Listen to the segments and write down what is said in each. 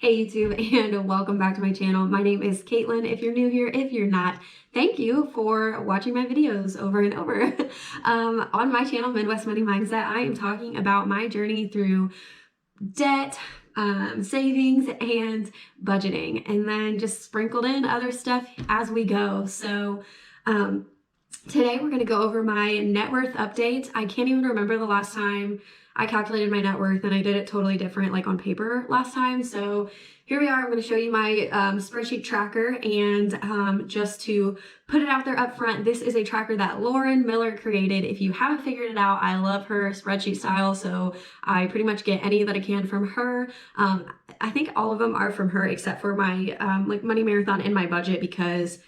Hey YouTube, and welcome back to my channel. My name is Caitlin. If you're new here, if you're not, thank you for watching my videos over and over. On my channel, Midwest Money Mindset, I am talking about my journey through debt, savings, and budgeting, and then just sprinkled in other stuff as we go. So today we're going to go over my net worth update. I can't even remember the last time I calculated my net worth, and I did it totally different, like on paper last time. So here we are. I'm going to show you my spreadsheet tracker, and just to put it out there up front, this is a tracker that Lauren Miller created. If you haven't figured it out, I love her spreadsheet style, so I pretty much get any that I can from her. I think all of them are from her except for my like money marathon and my budget, because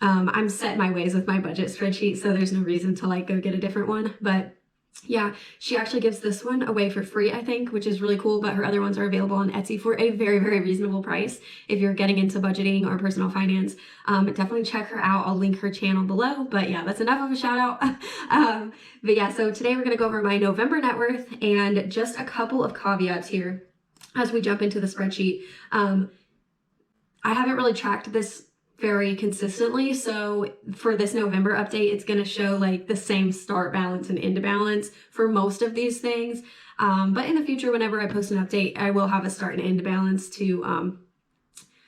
I'm set in my ways with my budget spreadsheet, so there's no reason to like go get a different one. But yeah, she actually gives this one away for free, I think, which is really cool, but her other ones are available on Etsy for a very, very reasonable price if you're getting into budgeting or personal finance. Definitely check her out. I'll link her channel below, but yeah, that's enough of a shout out. But yeah, so today we're going to go over my November net worth and just a couple of caveats here as we jump into the spreadsheet. I haven't really tracked this very consistently, so for this November update, it's going to show like the same start balance and end balance for most of these things, but in the future, whenever I post an update, I will have a start and end balance to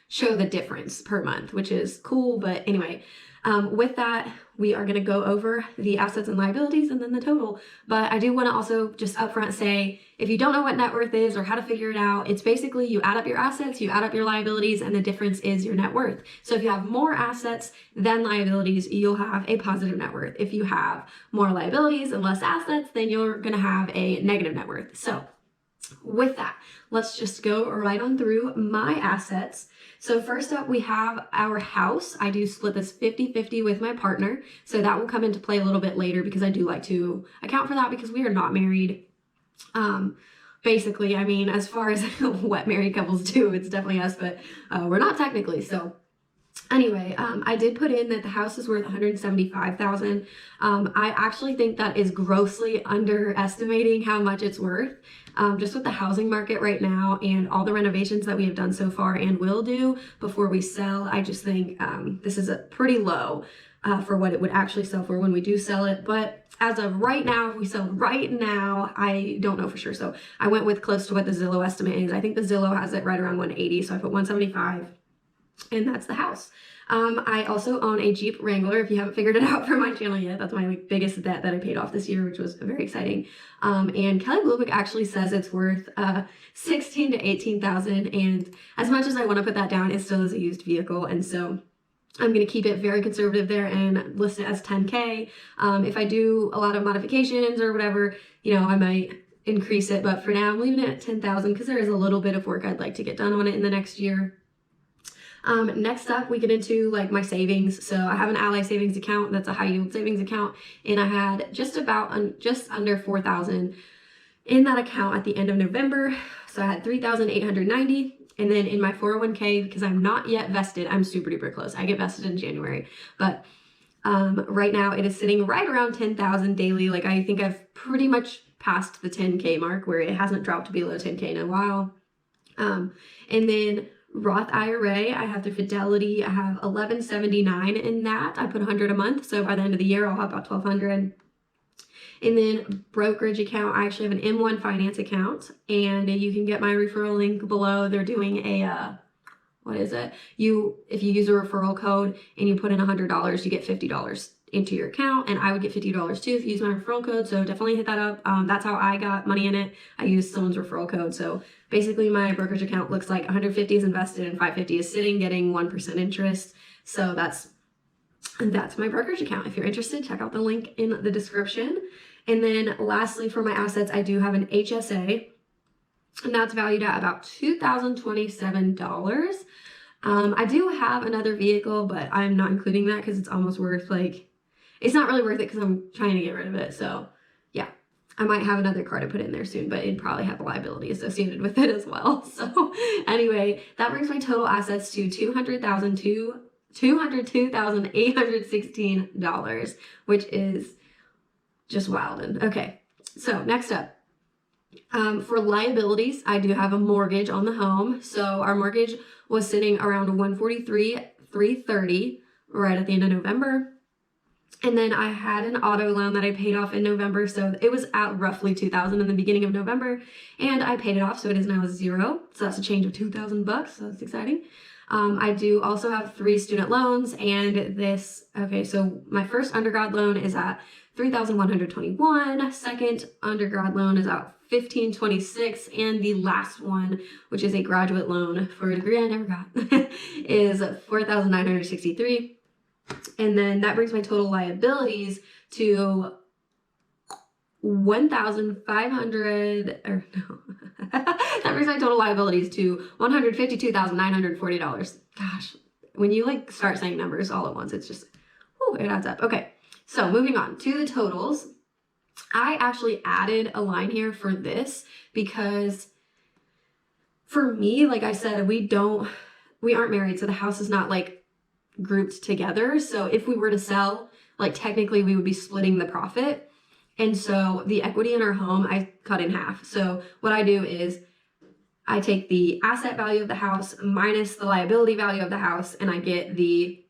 show the difference per month, which is cool. But anyway, with that, we are going to go over the assets and liabilities and then the total. But I do want to also just upfront say, if you don't know what net worth is or how to figure it out, it's basically you add up your assets, you add up your liabilities, and the difference is your net worth. So if you have more assets than liabilities, you'll have a positive net worth. If you have more liabilities and less assets, then you're going to have a negative net worth. So with that, let's just go right on through my assets. So first up, we have our house. I do split this 50-50 with my partner. So that will come into play a little bit later, because I do like to account for that because we are not married. Basically, I mean, as far as what married couples do, it's definitely us, but we're not technically. So anyway, I did put in that the house is worth $175,000. I actually think that is grossly underestimating how much it's worth. Just with the housing market right now and all the renovations that we have done so far and will do before we sell, I just think this is a pretty low for what it would actually sell for when we do sell it. But as of right now, if we sell right now, I don't know for sure. So I went with close to what the Zillow estimate is. I think the Zillow has it right around 180, so I put 175. And that's the house. I also own a Jeep Wrangler, if you haven't figured it out for my channel yet. That's my biggest debt that I paid off this year, which was very exciting. And Kelly Blue Book actually says it's worth $16,000 to $18,000. And as much as I want to put that down, it still is a used vehicle. And so I'm going to keep it very conservative there and list it as 10K. If I do a lot of modifications or whatever, you know, I might increase it. But for now, I'm leaving it at 10,000 because there is a little bit of work I'd like to get done on it in the next year. Next up, we get into like my savings. So I have an Ally savings account. That's a high yield savings account. And I had just under 4,000 in that account at the end of November. So I had 3,890. And then in my 401k, because I'm not yet vested, I'm super duper close. I get vested in January, but right now it is sitting right around 10,000 daily. Like I think I've pretty much passed the 10K mark where it hasn't dropped below 10K in a while. And then Roth IRA, I have through Fidelity, I have 1179 in that. I put 100 a month, so by the end of the year I'll have about 1,200. And then brokerage account, I actually have an M1 finance account, and you can get my referral link below. They're doing a what is it? If you use a referral code and you put in $100, you get $50 into your account, and I would get $50 too if you use my referral code. So definitely hit that up. That's how I got money in it. I used someone's referral code. So basically my brokerage account looks like 150 is invested and 550 is sitting getting 1% interest. So that's my brokerage account. If you're interested, check out the link in the description. And then lastly, for my assets, I do have an HSA, and that's valued at about $2,027. I do have another vehicle, but I'm not including that because it's almost worth it's not really worth it because I'm trying to get rid of it. So yeah, I might have another car to put in there soon, but it'd probably have a liability associated with it as well. So anyway, that brings my total assets to $202,816, which is just wild. And okay, so next up, For liabilities, I do have a mortgage on the home. So our mortgage was sitting around 143,330 right at the end of November. And then I had an auto loan that I paid off in November. So it was at roughly $2,000 in the beginning of November, and I paid it off. So it is now $0. So that's a change of $2,000. So that's exciting. I do also have 3 student loans, and so my first undergrad loan is at $3,121. Second undergrad loan is at $1,526, and the last one, which is a graduate loan for a degree I never got, is $4,963. And then that brings my total liabilities to that brings my total liabilities to $152,940. Gosh, when you start saying numbers all at once, it's just, it adds up. Okay, so moving on to the totals. I actually added a line here for this because for me, like I said, we aren't married, so the house is not grouped together. So if we were to sell, technically we would be splitting the profit. And so the equity in our home, I cut in half. So what I do is I take the asset value of the house minus the liability value of the house, and I get the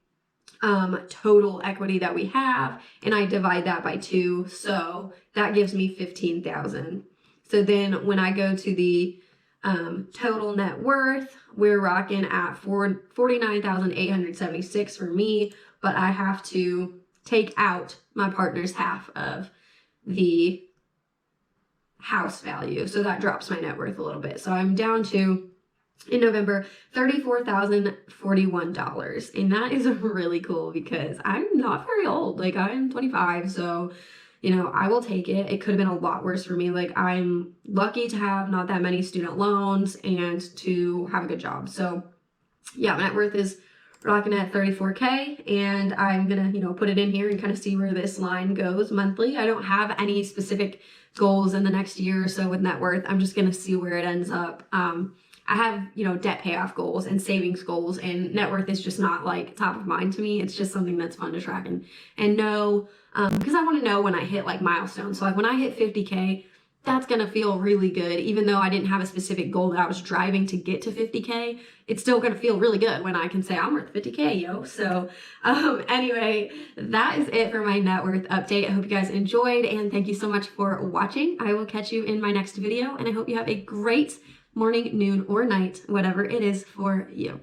total equity that we have, and I divide that by 2. So that gives me $15,000. So then when I go to the total net worth, we're rocking at $49,876 for me, but I have to take out my partner's half of the house value. So that drops my net worth a little bit. So I'm down to, in November, $34,041. And that is really cool because I'm not very old. I'm 25. So, I will take it. It could have been a lot worse for me. I'm lucky to have not that many student loans and to have a good job. So yeah, my net worth is rocking at $34K, and I'm gonna, put it in here and kind of see where this line goes monthly. I don't have any specific goals in the next year or so with net worth. I'm just gonna see where it ends up. I have, debt payoff goals and savings goals, and net worth is just not top of mind to me. It's just something that's fun to track and know, because I want to know when I hit milestones. So when I hit 50K, that's going to feel really good. Even though I didn't have a specific goal that I was driving to get to 50K, it's still going to feel really good when I can say I'm worth 50K, yo. So anyway, that is it for my net worth update. I hope you guys enjoyed, and thank you so much for watching. I will catch you in my next video, and I hope you have a great morning, noon, or night, whatever it is for you.